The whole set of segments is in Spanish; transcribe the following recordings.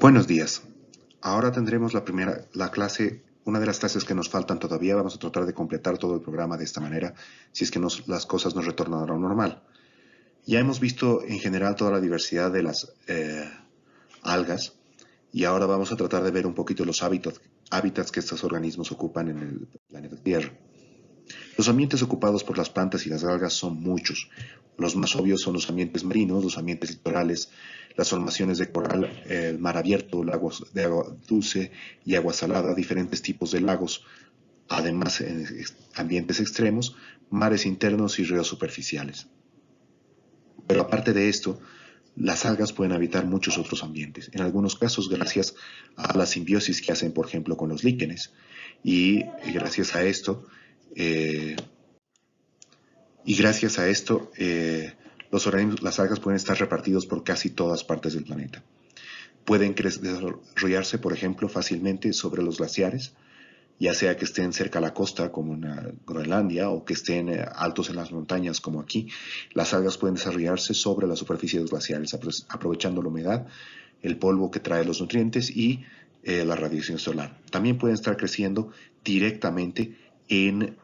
Buenos días. Ahora tendremos la clase, una de las clases que nos faltan todavía. Vamos a tratar de completar todo el programa de esta manera, si es que las cosas nos retornan a lo normal. Ya hemos visto en general toda la diversidad de las algas y ahora vamos a tratar de ver un poquito los hábitats que estos organismos ocupan en el planeta Tierra. Los ambientes ocupados por las plantas y las algas son muchos. Los más obvios son los ambientes marinos, los ambientes litorales, las formaciones de coral, el mar abierto, lagos de agua dulce y agua salada, diferentes tipos de lagos, además en ambientes extremos, mares internos y ríos superficiales. Pero aparte de esto, las algas pueden habitar muchos otros ambientes, en algunos casos gracias a la simbiosis que hacen, por ejemplo, con los líquenes. Y gracias a esto, eh, las algas pueden estar repartidos por casi todas partes del planeta. Pueden desarrollarse, por ejemplo, fácilmente sobre los glaciares, ya sea que estén cerca a la costa, como en Groenlandia, o que estén altos en las montañas, como aquí. Las algas pueden desarrollarse sobre la superficie de los glaciares, aprovechando la humedad, el polvo que trae los nutrientes y la radiación solar. También pueden estar creciendo directamente en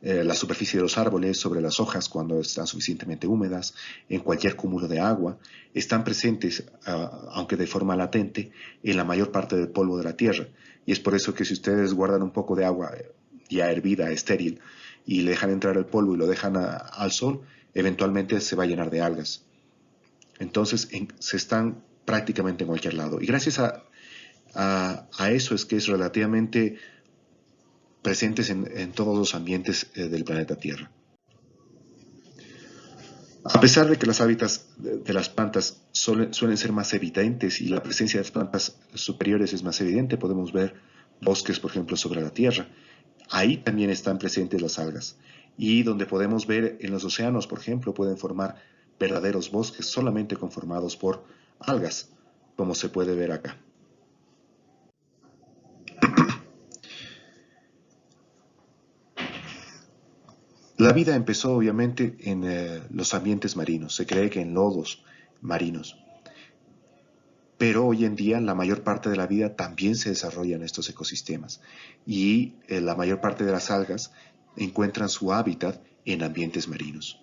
la superficie de los árboles, sobre las hojas cuando están suficientemente húmedas, en cualquier cúmulo de agua. Están presentes, aunque de forma latente, en la mayor parte del polvo de la tierra. Y es por eso que si ustedes guardan un poco de agua ya hervida, estéril, y le dejan entrar el polvo y lo dejan al sol, eventualmente se va a llenar de algas. Entonces se están prácticamente en cualquier lado. Y gracias a eso es que es relativamente presentes en todos los ambientes del planeta Tierra. A pesar de que los hábitats de las plantas suelen ser más evidentes y la presencia de las plantas superiores es más evidente, podemos ver bosques, por ejemplo, sobre la Tierra. Ahí también están presentes las algas. Y donde podemos ver en los océanos, por ejemplo, pueden formar verdaderos bosques solamente conformados por algas, como se puede ver acá. La vida empezó obviamente en los ambientes marinos, se cree que en lodos marinos, pero hoy en día la mayor parte de la vida también se desarrolla en estos ecosistemas y la mayor parte de las algas encuentran su hábitat en ambientes marinos.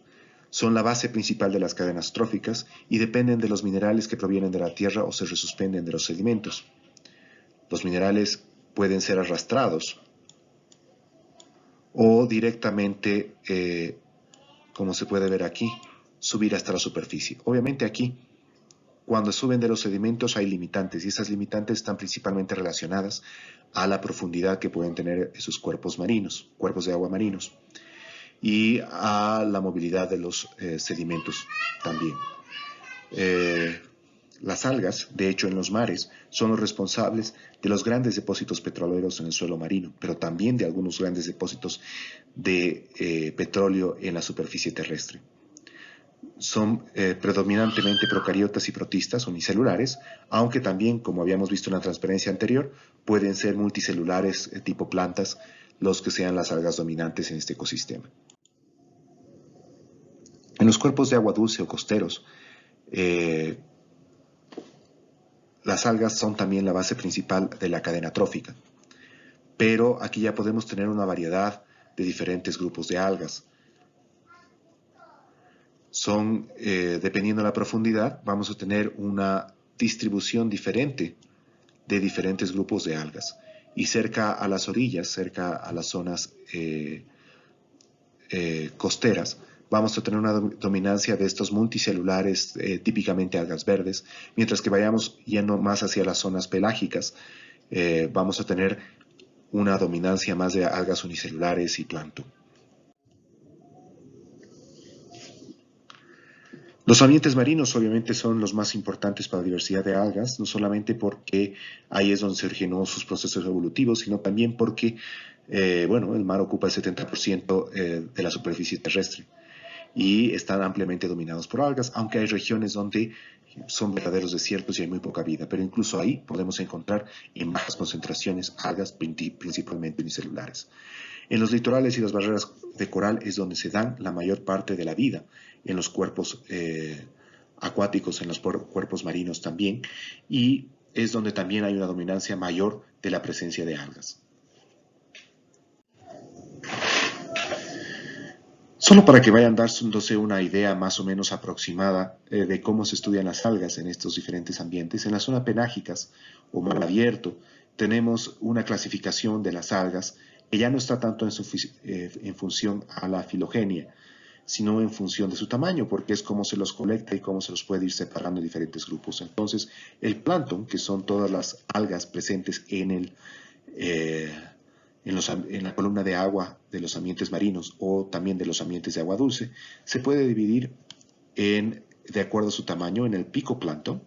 Son la base principal de las cadenas tróficas y dependen de los minerales que provienen de la tierra o se resuspenden de los sedimentos. Los minerales pueden ser arrastrados o directamente, como se puede ver aquí, subir hasta la superficie. Obviamente aquí, cuando suben de los sedimentos hay limitantes y esas limitantes están principalmente relacionadas a la profundidad que pueden tener esos cuerpos marinos, cuerpos de agua marinos, y a la movilidad de los sedimentos también. Las algas, de hecho en los mares, son los responsables de los grandes depósitos petroleros en el suelo marino, pero también de algunos grandes depósitos de petróleo en la superficie terrestre. Son predominantemente procariotas y protistas, unicelulares, aunque también, como habíamos visto en la transparencia anterior, pueden ser multicelulares tipo plantas, los que sean las algas dominantes en este ecosistema. En los cuerpos de agua dulce o costeros, las algas son también la base principal de la cadena trófica, pero aquí ya podemos tener una variedad de diferentes grupos de algas. Dependiendo de la profundidad, vamos a tener una distribución diferente de diferentes grupos de algas. Y cerca a las orillas, cerca a las zonas costeras, vamos a tener una dominancia de estos multicelulares, típicamente algas verdes, mientras que vayamos yendo más hacia las zonas pelágicas, vamos a tener una dominancia más de algas unicelulares y plancton. Los ambientes marinos obviamente son los más importantes para la diversidad de algas, no solamente porque ahí es donde se originó sus procesos evolutivos, sino también porque, el mar ocupa el 70% de la superficie terrestre y están ampliamente dominados por algas, aunque hay regiones donde son verdaderos desiertos y hay muy poca vida, pero incluso ahí podemos encontrar en bajas concentraciones algas principalmente unicelulares. En los litorales y las barreras de coral es donde se dan la mayor parte de la vida en los cuerpos acuáticos en los cuerpos marinos también, y es donde también hay una dominancia mayor de la presencia de algas. Solo para que vayan dándose una idea más o menos aproximada de cómo se estudian las algas en estos diferentes ambientes, en las zonas pelágicas o mar abierto tenemos una clasificación de las algas que ya no está tanto en función a la filogenia, sino en función de su tamaño, porque es cómo se los colecta y cómo se los puede ir separando en diferentes grupos. Entonces, el plancton, que son todas las algas presentes en la columna de agua de los ambientes marinos o también de los ambientes de agua dulce, se puede dividir de acuerdo a su tamaño en el picoplancton,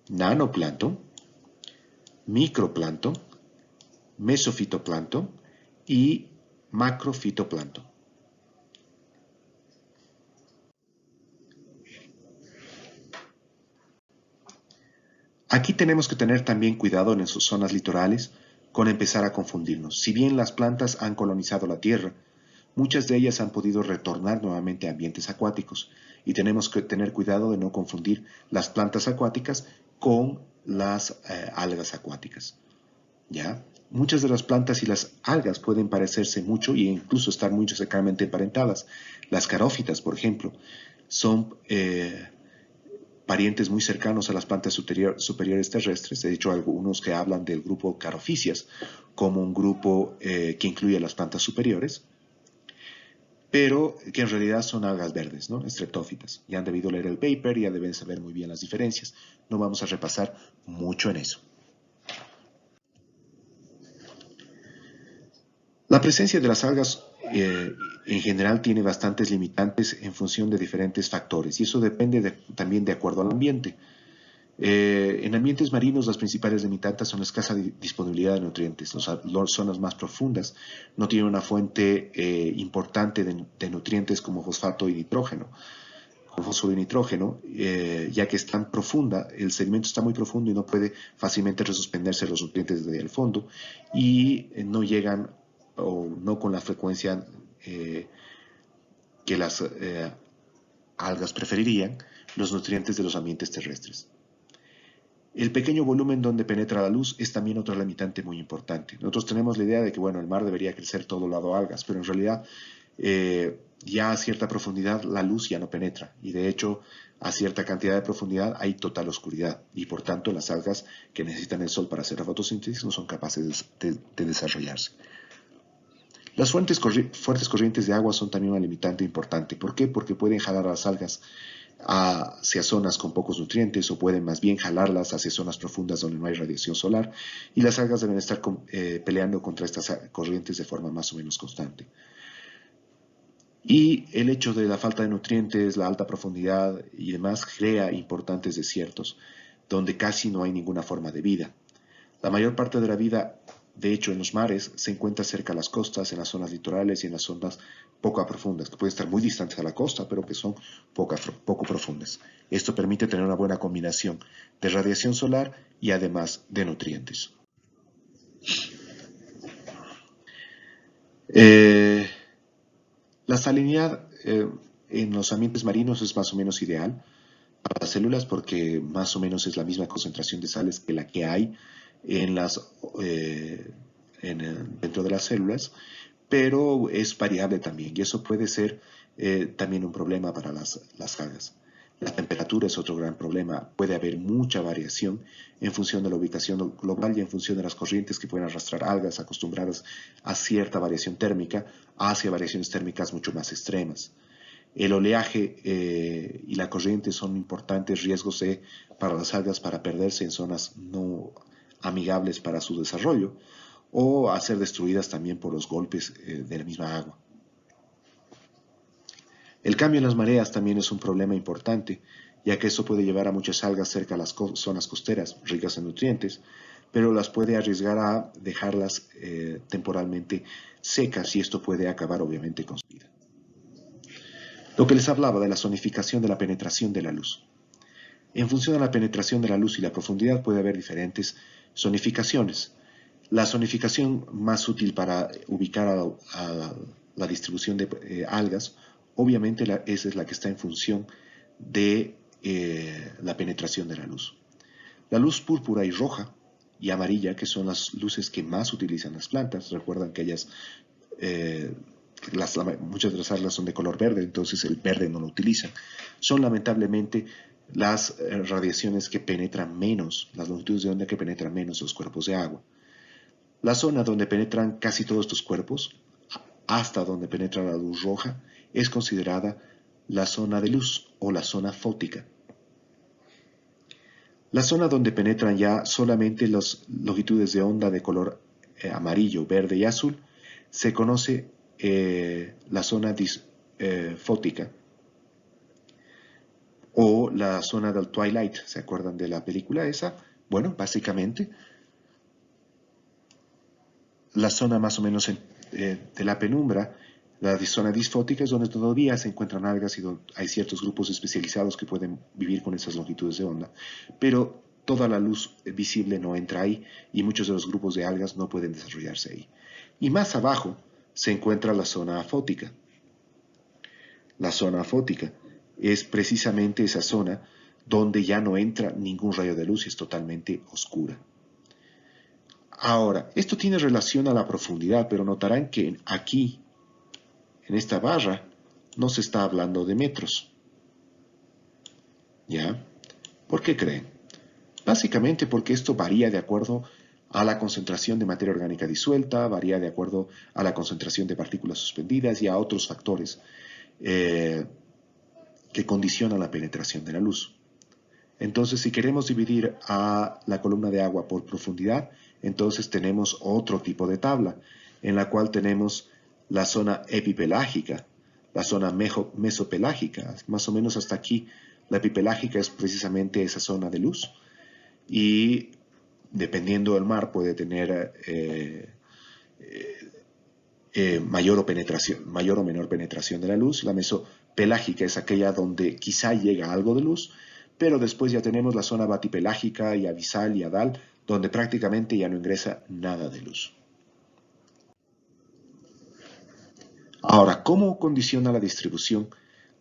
nanoplancton, microplancton, mesofitoplancton y macrofitoplancton. Aquí tenemos que tener también cuidado en sus zonas litorales con empezar a confundirnos. Si bien las plantas han colonizado la Tierra, muchas de ellas han podido retornar nuevamente a ambientes acuáticos y tenemos que tener cuidado de no confundir las plantas acuáticas con las algas acuáticas. ¿Ya? Muchas de las plantas y las algas pueden parecerse mucho e incluso estar muy cercanamente emparentadas. Las carófitas, por ejemplo, son parientes muy cercanos a las plantas superiores terrestres. De hecho, algunos que hablan del grupo Carophysias como un grupo que incluye a las plantas superiores, pero que en realidad son algas verdes, ¿no? Estreptófitas. Ya han debido leer el paper, ya deben saber muy bien las diferencias. No vamos a repasar mucho en eso. La presencia de las algas en general tiene bastantes limitantes en función de diferentes factores y eso depende también de acuerdo al ambiente. En ambientes marinos las principales limitantes son la escasa disponibilidad de nutrientes. Las zonas más profundas no tienen una fuente importante de nutrientes como fosfato y nitrógeno. Con fósforo y nitrógeno, ya que es tan profunda, el sedimento está muy profundo y no puede fácilmente resuspenderse los nutrientes desde el fondo y no llegan o no con la frecuencia que las algas preferirían los nutrientes de los ambientes terrestres. El pequeño volumen donde penetra la luz es también otra limitante muy importante. Nosotros tenemos la idea de que bueno, el mar debería crecer todo lado algas, pero en realidad ya a cierta profundidad la luz ya no penetra y de hecho a cierta cantidad de profundidad hay total oscuridad y por tanto las algas que necesitan el sol para hacer la fotosíntesis no son capaces de desarrollarse. Las fuertes corrientes de agua son también una limitante importante. ¿Por qué? Porque pueden jalar a las algas hacia zonas con pocos nutrientes o pueden más bien jalarlas hacia zonas profundas donde no hay radiación solar y las algas deben estar peleando contra estas corrientes de forma más o menos constante. Y el hecho de la falta de nutrientes, la alta profundidad y demás crea importantes desiertos donde casi no hay ninguna forma de vida. La mayor parte de la vida, de hecho, en los mares se encuentra cerca a las costas, en las zonas litorales y en las zonas poco profundas, que pueden estar muy distantes a la costa, pero que son poco profundas. Esto permite tener una buena combinación de radiación solar y además de nutrientes. La salinidad en los ambientes marinos es más o menos ideal para las células porque más o menos es la misma concentración de sales que la que hay dentro de las células, pero es variable también y eso puede ser también un problema para las algas. La temperatura es otro gran problema. Puede haber mucha variación en función de la ubicación global y en función de las corrientes que pueden arrastrar algas acostumbradas a cierta variación térmica hacia variaciones térmicas mucho más extremas. El oleaje y la corriente son importantes riesgos para las algas para perderse en zonas no amigables para su desarrollo o a ser destruidas también por los golpes de la misma agua. El cambio en las mareas también es un problema importante, ya que eso puede llevar a muchas algas cerca de las zonas costeras ricas en nutrientes, pero las puede arriesgar a dejarlas temporalmente secas y esto puede acabar obviamente con su vida. Lo que les hablaba de la zonificación de la penetración de la luz. En función de la penetración de la luz y la profundidad puede haber diferentes zonificaciones. La zonificación más útil para ubicar a la distribución de algas, obviamente esa es la que está en función de la penetración de la luz. La luz púrpura y roja y amarilla, que son las luces que más utilizan las plantas, recuerdan que ellas, muchas de las algas son de color verde, entonces el verde no lo utilizan, son lamentablemente las radiaciones que penetran menos, las longitudes de onda que penetran menos los cuerpos de agua. La zona donde penetran casi todos estos cuerpos, hasta donde penetra la luz roja, es considerada la zona de luz o la zona fótica. La zona donde penetran ya solamente las longitudes de onda de color amarillo, verde y azul se conoce la zona fótica o la zona del twilight. ¿Se acuerdan de la película esa? Bueno, básicamente la zona más o menos de la penumbra, la zona disfótica, es donde todavía se encuentran algas y donde hay ciertos grupos especializados que pueden vivir con esas longitudes de onda, pero toda la luz visible no entra ahí y muchos de los grupos de algas no pueden desarrollarse ahí. Y más abajo se encuentra la zona afótica. La zona afótica es precisamente esa zona donde ya no entra ningún rayo de luz y es totalmente oscura. Ahora, esto tiene relación a la profundidad, pero notarán que aquí, en esta barra, no se está hablando de metros. ¿Ya? ¿Por qué creen? Básicamente porque esto varía de acuerdo a la concentración de materia orgánica disuelta, varía de acuerdo a la concentración de partículas suspendidas y a otros factores que condicionan la penetración de la luz. Entonces, si queremos dividir a la columna de agua por profundidad, entonces tenemos otro tipo de tabla, en la cual tenemos la zona epipelágica, la zona mesopelágica, más o menos hasta aquí. La epipelágica es precisamente esa zona de luz y dependiendo del mar puede tener mayor o menor penetración de la luz. La mesopelágica es aquella donde quizá llega algo de luz, pero después ya tenemos la zona batipelágica y abisal y adal, donde prácticamente ya no ingresa nada de luz. Ahora, ¿cómo condiciona la distribución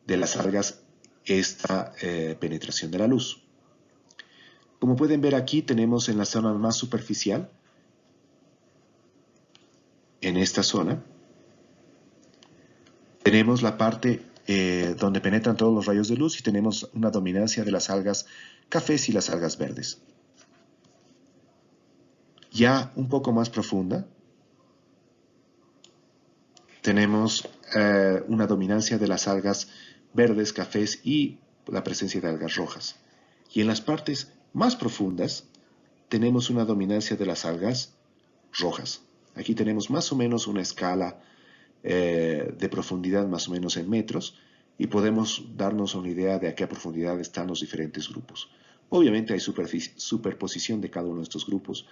de las algas esta penetración de la luz? Como pueden ver aquí, tenemos en la zona más superficial, en esta zona, tenemos la parte donde penetran todos los rayos de luz y tenemos una dominancia de las algas cafés y las algas verdes. Ya un poco más profunda, tenemos una dominancia de las algas verdes, cafés y la presencia de algas rojas. Y en las partes más profundas, tenemos una dominancia de las algas rojas. Aquí tenemos más o menos una escala de profundidad más o menos en metros y podemos darnos una idea de a qué profundidad están los diferentes grupos. Obviamente hay superposición de cada uno de estos grupos,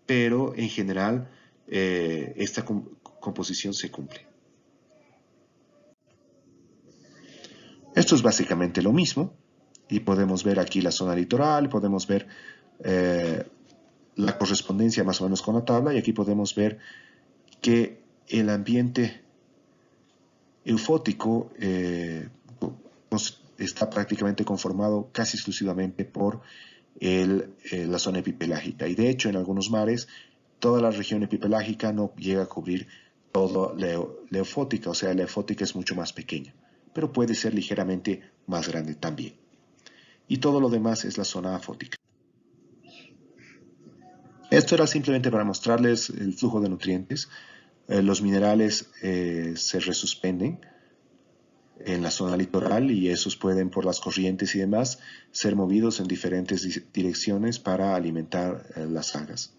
pero en general esta composición se cumple. Esto es básicamente lo mismo y podemos ver aquí la zona litoral, podemos ver la correspondencia más o menos con la tabla y aquí podemos ver que el ambiente eufótico está prácticamente conformado casi exclusivamente por la zona epipelágica. Y de hecho, en algunos mares, toda la región epipelágica no llega a cubrir toda la eufótica, o sea, la eufótica es mucho más pequeña, pero puede ser ligeramente más grande también. Y todo lo demás es la zona afótica. Esto era simplemente para mostrarles el flujo de nutrientes. Los minerales se resuspenden en la zona litoral y esos pueden, por las corrientes y demás, ser movidos en diferentes direcciones para alimentar las algas.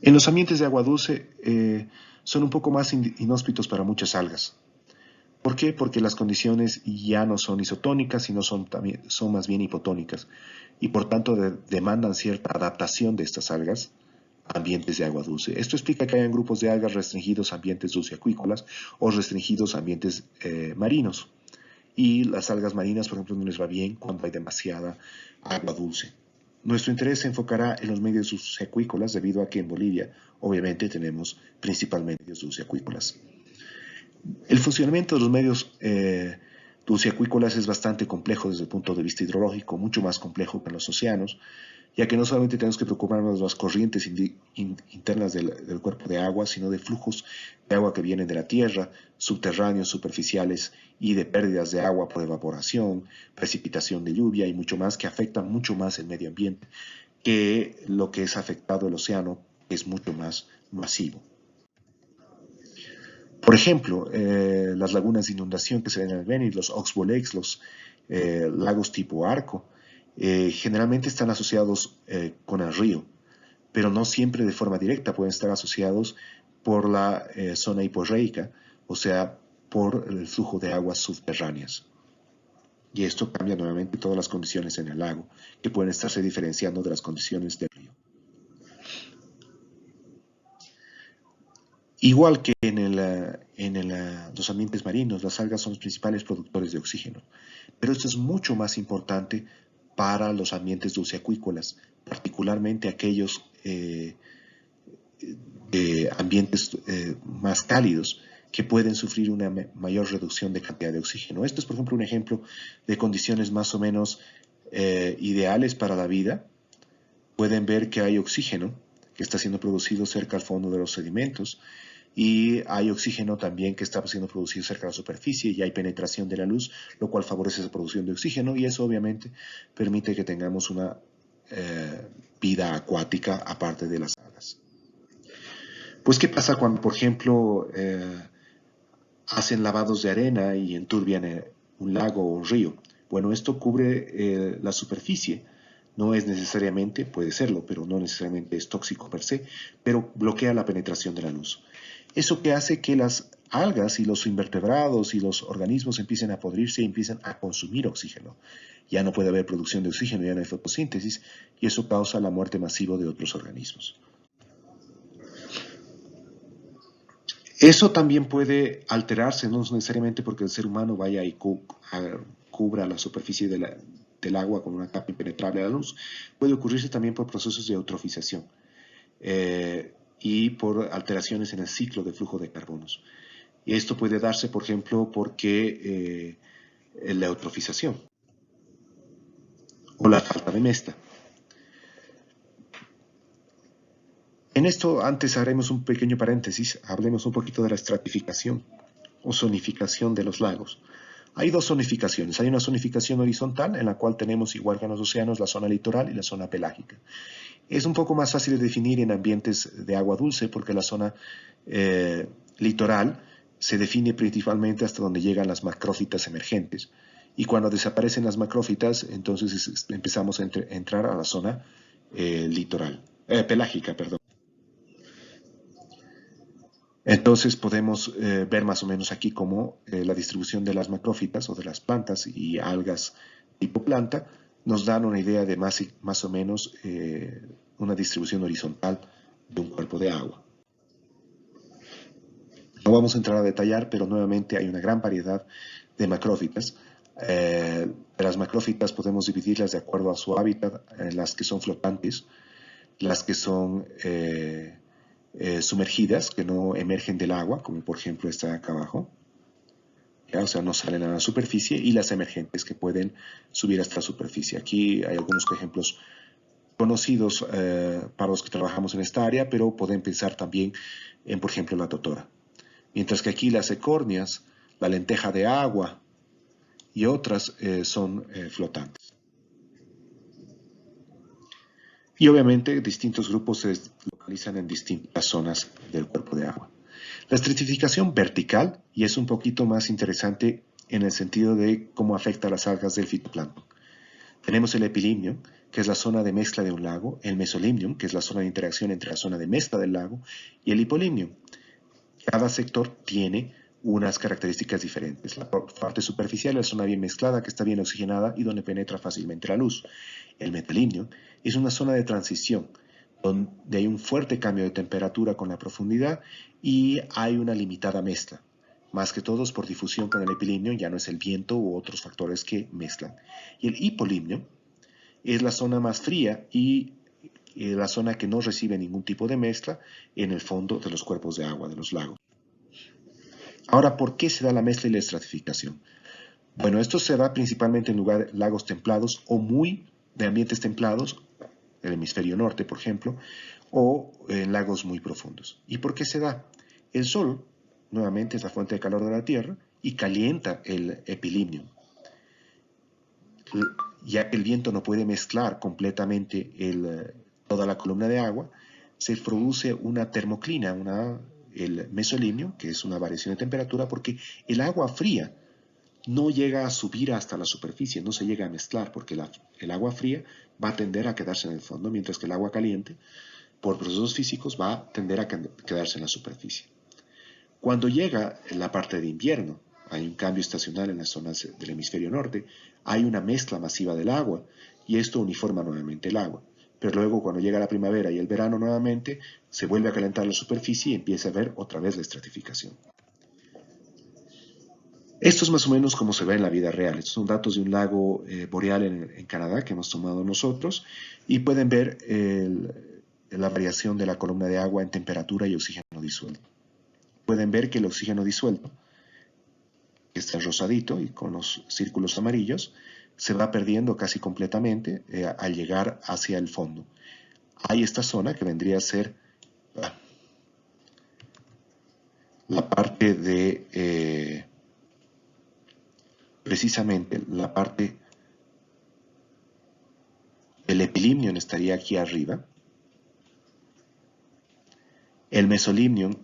En los ambientes de agua dulce son un poco más inhóspitos para muchas algas. ¿Por qué? Porque las condiciones ya no son isotónicas, sino son más bien hipotónicas y por tanto demandan cierta adaptación de estas algas a ambientes de agua dulce. Esto explica que hayan grupos de algas restringidos a ambientes dulceacuícolas o restringidos a ambientes marinos. Y las algas marinas, por ejemplo, no les va bien cuando hay demasiada agua dulce. Nuestro interés se enfocará en los medios dulceacuícolas debido a que en Bolivia, obviamente, tenemos principalmente medios dulceacuícolas. El funcionamiento de los medios dulceacuícolas es bastante complejo desde el punto de vista hidrológico, mucho más complejo que en los océanos, ya que no solamente tenemos que preocuparnos de las corrientes internas del cuerpo de agua, sino de flujos de agua que vienen de la tierra, subterráneos, superficiales y de pérdidas de agua por evaporación, precipitación de lluvia y mucho más que afectan mucho más el medio ambiente que lo que es afectado el océano, que es mucho más masivo. Por ejemplo, las lagunas de inundación que se ven en el Beni, los Oxbow Lakes, los lagos tipo arco, generalmente están asociados con el río, pero no siempre de forma directa, pueden estar asociados por la zona hiporreica, o sea, por el flujo de aguas subterráneas. Y esto cambia nuevamente todas las condiciones en el lago, que pueden estarse diferenciando de las condiciones del río. Igual que los ambientes marinos, las algas son los principales productores de oxígeno, pero esto es mucho más importante para los ambientes dulceacuícolas, particularmente aquellos ambientes más cálidos que pueden sufrir una mayor reducción de cantidad de oxígeno. Esto es, por ejemplo, un ejemplo de condiciones más o menos ideales para la vida. Pueden ver que hay oxígeno que está siendo producido cerca al fondo de los sedimentos y hay oxígeno también que está siendo producido cerca de la superficie y hay penetración de la luz, lo cual favorece esa producción de oxígeno y eso obviamente permite que tengamos una vida acuática aparte de las algas. Pues, ¿qué pasa cuando, por ejemplo, hacen lavados de arena y enturbian un lago o un río? Bueno, esto cubre la superficie. No es necesariamente, puede serlo, pero no necesariamente es tóxico per se, pero bloquea la penetración de la luz. Eso que hace que las algas y los invertebrados y los organismos empiecen a podrirse y empiecen a consumir oxígeno. Ya no puede haber producción de oxígeno, ya no hay fotosíntesis, y eso causa la muerte masiva de otros organismos. Eso también puede alterarse, no necesariamente porque el ser humano vaya y cubra la superficie del agua con una capa impenetrable a la luz. Puede ocurrirse también por procesos de eutrofización y por alteraciones en el ciclo de flujo de carbonos. Y esto puede darse, por ejemplo, porque la eutrofización o la falta de mesta. En esto antes haremos un pequeño paréntesis, hablemos un poquito de la estratificación o zonificación de los lagos. Hay dos zonificaciones. Hay una zonificación horizontal en la cual tenemos, igual que en los océanos, la zona litoral y la zona pelágica. Es un poco más fácil de definir en ambientes de agua dulce porque la zona litoral se define principalmente hasta donde llegan las macrófitas emergentes. Y cuando desaparecen las macrófitas, entonces empezamos a entrar a la zona pelágica, perdón. Entonces podemos ver más o menos aquí cómo la distribución de las macrófitas o de las plantas y algas tipo planta nos dan una idea de más o menos una distribución horizontal de un cuerpo de agua. No vamos a entrar a detallar, pero nuevamente hay una gran variedad de macrófitas. De las macrófitas podemos dividirlas de acuerdo a su hábitat, las que son flotantes, las que son sumergidas, que no emergen del agua, como por ejemplo esta de acá abajo, ¿ya? O sea, no salen a la superficie, y las emergentes que pueden subir hasta la superficie. Aquí hay algunos ejemplos conocidos para los que trabajamos en esta área, pero pueden pensar también en, por ejemplo, la totora. Mientras que aquí las ecornias, la lenteja de agua y otras son flotantes. Y obviamente distintos grupos se localizan en distintas zonas del cuerpo de agua. La estratificación vertical, y es un poquito más interesante en el sentido de cómo afecta a las algas del fitoplancton. Tenemos el epilimnium, que es la zona de mezcla de un lago, el mesolimnium, que es la zona de interacción entre la zona de mezcla del lago, y el hipolimnium. Cada sector tiene unas características diferentes. La parte superficial es la zona bien mezclada, que está bien oxigenada y donde penetra fácilmente la luz. El metalimnium es una zona de transición, donde hay un fuerte cambio de temperatura con la profundidad y hay una limitada mezcla. Más que todo es por difusión con el epilimnio, ya no es el viento u otros factores que mezclan. Y el hipolimnio es la zona más fría y la zona que no recibe ningún tipo de mezcla en el fondo de los cuerpos de agua, de los lagos. Ahora, ¿por qué se da la mezcla y la estratificación? Bueno, esto se da principalmente en lagos templados o muy de ambientes templados, el hemisferio norte, por ejemplo, o en lagos muy profundos. ¿Y por qué se da? El sol, nuevamente, es la fuente de calor de la Tierra y calienta el epilimnium. Ya que el viento no puede mezclar completamente toda la columna de agua, se produce una termoclina, el mesolimnio, que es una variación de temperatura, porque el agua fría no llega a subir hasta la superficie, no se llega a mezclar, porque el agua fría va a tender a quedarse en el fondo, mientras que el agua caliente, por procesos físicos, va a tender a quedarse en la superficie. Cuando llega la parte de invierno, hay un cambio estacional en las zonas del hemisferio norte, hay una mezcla masiva del agua y esto uniforma nuevamente el agua. Pero luego cuando llega la primavera y el verano nuevamente, se vuelve a calentar la superficie y empieza a ver otra vez la estratificación. Esto es más o menos como se ve en la vida real. Estos son datos de un lago boreal en Canadá que hemos tomado nosotros y pueden ver la variación de la columna de agua en temperatura y oxígeno disuelto. Pueden ver que el oxígeno disuelto, que está rosadito y con los círculos amarillos, se va perdiendo casi completamente al llegar hacia el fondo. Hay esta zona que vendría a ser la parte de, precisamente la parte, el epilimnium estaría aquí arriba, el mesolimnium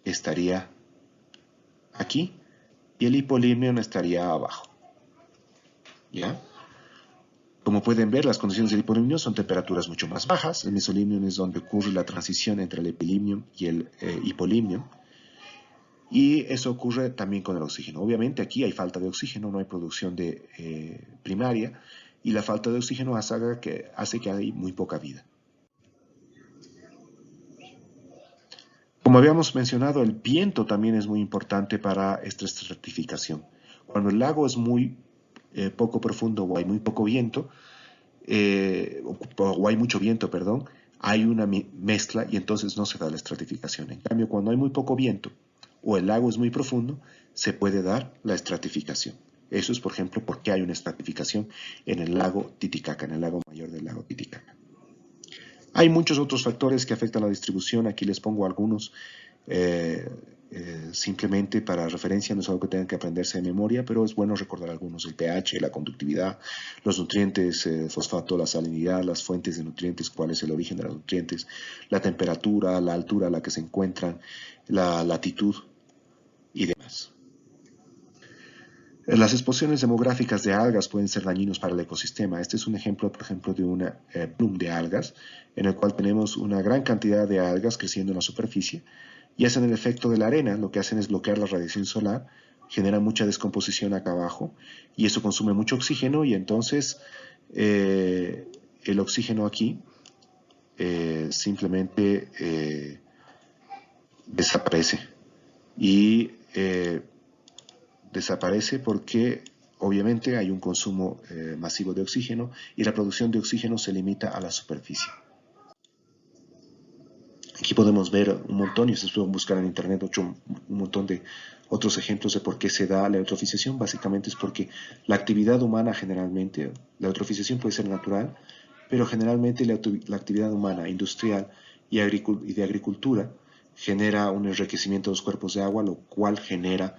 estaría aquí y el hipolimnium estaría abajo. ¿Ya? Como pueden ver, las condiciones del hipolimnium son temperaturas mucho más bajas. El mesolimnium es donde ocurre la transición entre el epilimnium y el hipolimnium. Y eso ocurre también con el oxígeno. Obviamente aquí hay falta de oxígeno, no hay producción primaria, y la falta de oxígeno hace que hay muy poca vida. Como habíamos mencionado, el viento también es muy importante para esta estratificación. Cuando el lago es muy poco profundo o hay muy poco viento, o hay mucho viento, perdón, hay una mezcla y entonces no se da la estratificación. En cambio, cuando hay muy poco viento o el lago es muy profundo, se puede dar la estratificación. Eso es, por ejemplo, porque hay una estratificación en el lago Titicaca, en el lago mayor del lago Titicaca. Hay muchos otros factores que afectan la distribución, aquí les pongo algunos, simplemente para referencia, no es algo que tengan que aprenderse de memoria, pero es bueno recordar algunos: el pH, la conductividad, los nutrientes, fosfato, la salinidad, las fuentes de nutrientes, cuál es el origen de los nutrientes, la temperatura, la altura a la que se encuentran, la latitud y demás. Las explosiones demográficas de algas pueden ser dañinos para el ecosistema. Este es un ejemplo, por ejemplo, de una bloom de algas, en el cual tenemos una gran cantidad de algas creciendo en la superficie y hacen el efecto de la arena. Lo que hacen es bloquear la radiación solar, generan mucha descomposición acá abajo y eso consume mucho oxígeno y entonces el oxígeno aquí simplemente desaparece y desaparece porque obviamente hay un consumo masivo de oxígeno y la producción de oxígeno se limita a la superficie. Aquí podemos ver un montón, y ustedes pueden buscar en internet un montón de otros ejemplos de por qué se da la eutrofización. Básicamente es porque la actividad humana generalmente, la eutrofización puede ser natural, pero generalmente la actividad humana, industrial y de agricultura genera un enriquecimiento de los cuerpos de agua, lo cual genera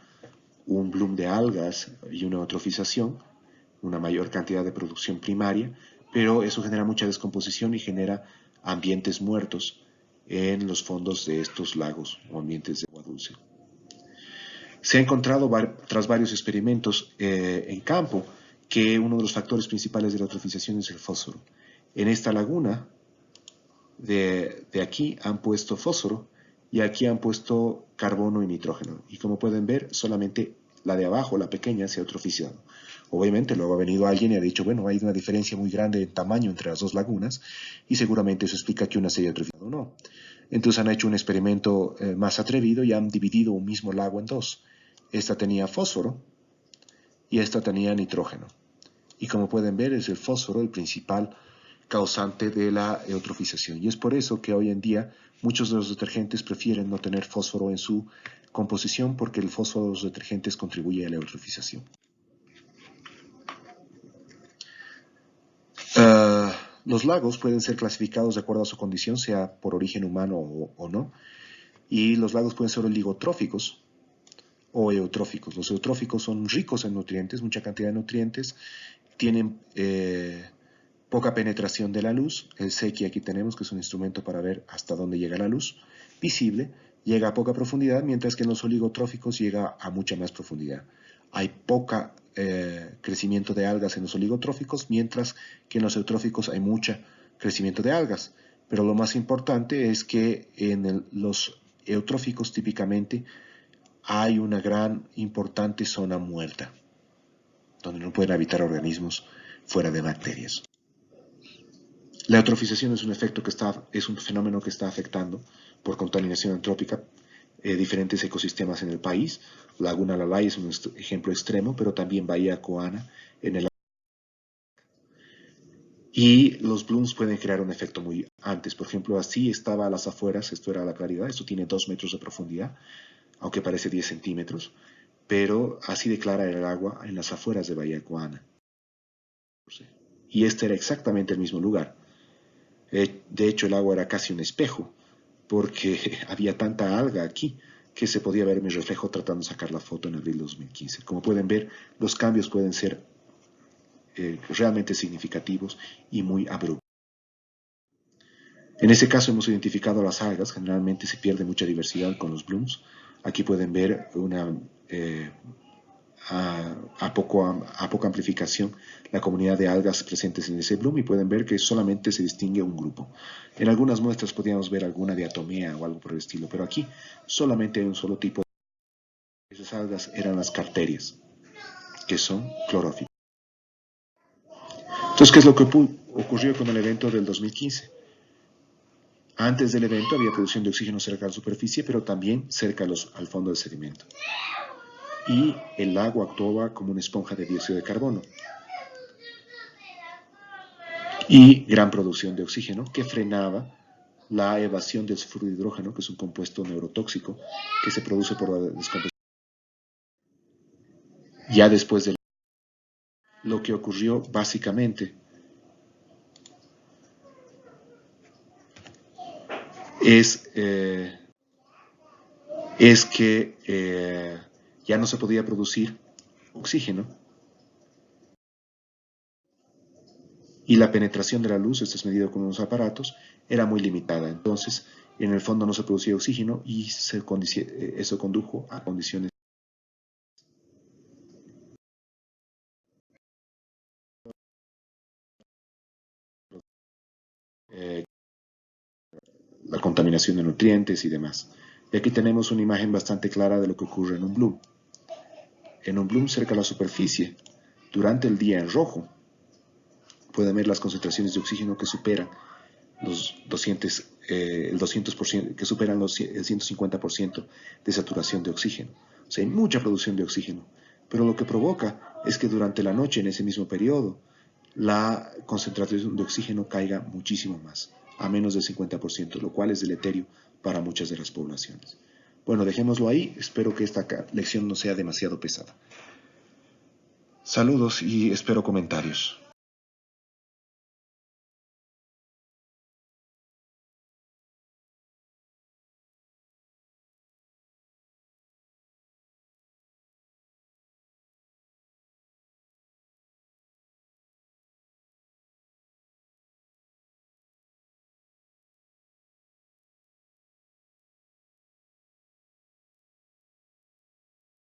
un bloom de algas y una eutrofización, una mayor cantidad de producción primaria, pero eso genera mucha descomposición y genera ambientes muertos en los fondos de estos lagos o ambientes de agua dulce. Se ha encontrado, tras varios experimentos en campo, que uno de los factores principales de la eutrofización es el fósforo. En esta laguna de aquí han puesto fósforo y aquí han puesto carbono y nitrógeno. Y como pueden ver, solamente la de abajo, la pequeña, se ha eutrofizado. Obviamente luego ha venido alguien y ha dicho, bueno, hay una diferencia muy grande en tamaño entre las dos lagunas y seguramente eso explica que una se haya eutrofizado o no. Entonces han hecho un experimento más atrevido y han dividido un mismo lago en dos. Esta tenía fósforo y esta tenía nitrógeno. Y como pueden ver, es el fósforo el principal causante de la eutrofización. Y es por eso que hoy en día Muchos de los detergentes prefieren no tener fósforo en su composición porque el fósforo de los detergentes contribuye a la eutrofización. Los lagos pueden ser clasificados de acuerdo a su condición, sea por origen humano o no, y los lagos pueden ser oligotróficos o eutróficos. Los eutróficos son ricos en nutrientes, mucha cantidad de nutrientes, tienen poca penetración de la luz. El SEQI aquí tenemos, que es un instrumento para ver hasta dónde llega la luz visible, llega a poca profundidad, mientras que en los oligotróficos llega a mucha más profundidad. Hay poca crecimiento de algas en los oligotróficos, mientras que en los eutróficos hay mucho crecimiento de algas. Pero lo más importante es que en los eutróficos típicamente hay una gran importante zona muerta, donde no pueden habitar organismos fuera de bacterias. La eutrofización es un fenómeno que está afectando por contaminación antrópica diferentes ecosistemas en el país. Laguna Lalay es un ejemplo extremo, pero también Bahía Coana en el. Y los blooms pueden crear un efecto muy antes. Por ejemplo, así estaba a las afueras, esto era la claridad, esto tiene 2 metros de profundidad, aunque parece 10 centímetros, pero así de clara era el agua en las afueras de Bahía Coana. Y este era exactamente el mismo lugar. De hecho, el agua era casi un espejo, porque había tanta alga aquí que se podía ver mi reflejo tratando de sacar la foto en abril de 2015. Como pueden ver, los cambios pueden ser realmente significativos y muy abruptos. En ese caso hemos identificado las algas, generalmente se pierde mucha diversidad con los blooms. Aquí pueden ver a poca amplificación la comunidad de algas presentes en ese bloom y pueden ver que solamente se distingue un grupo. En algunas muestras podríamos ver alguna diatomea o algo por el estilo, pero aquí solamente hay un solo tipo. Esas algas eran las carterias, que son clorófitas. Entonces, ¿qué es lo que ocurrió con el evento del 2015? Antes del evento había producción de oxígeno cerca de la superficie, pero también cerca al fondo del sedimento. Y el lago actuaba como una esponja de dióxido de carbono. Y gran producción de oxígeno que frenaba la evasión del sulfuro de hidrógeno, que es un compuesto neurotóxico que se produce por la descomposición. Ya después de lo que ocurrió básicamente es que ya no se podía producir oxígeno y la penetración de la luz, esto es medido con unos aparatos, era muy limitada. Entonces, en el fondo no se producía oxígeno y eso condujo a condiciones la contaminación de nutrientes y demás. Y aquí tenemos una imagen bastante clara de lo que ocurre en un bloom. En un bloom cerca de la superficie, durante el día en rojo, pueden ver las concentraciones de oxígeno que superan los 200%, que superan el 150% de saturación de oxígeno. O sea, hay mucha producción de oxígeno. Pero lo que provoca es que durante la noche, en ese mismo periodo, la concentración de oxígeno caiga muchísimo más, a menos del 50%, lo cual es deleterio para muchas de las poblaciones. Bueno, dejémoslo ahí. Espero que esta lección no sea demasiado pesada. Saludos y espero comentarios.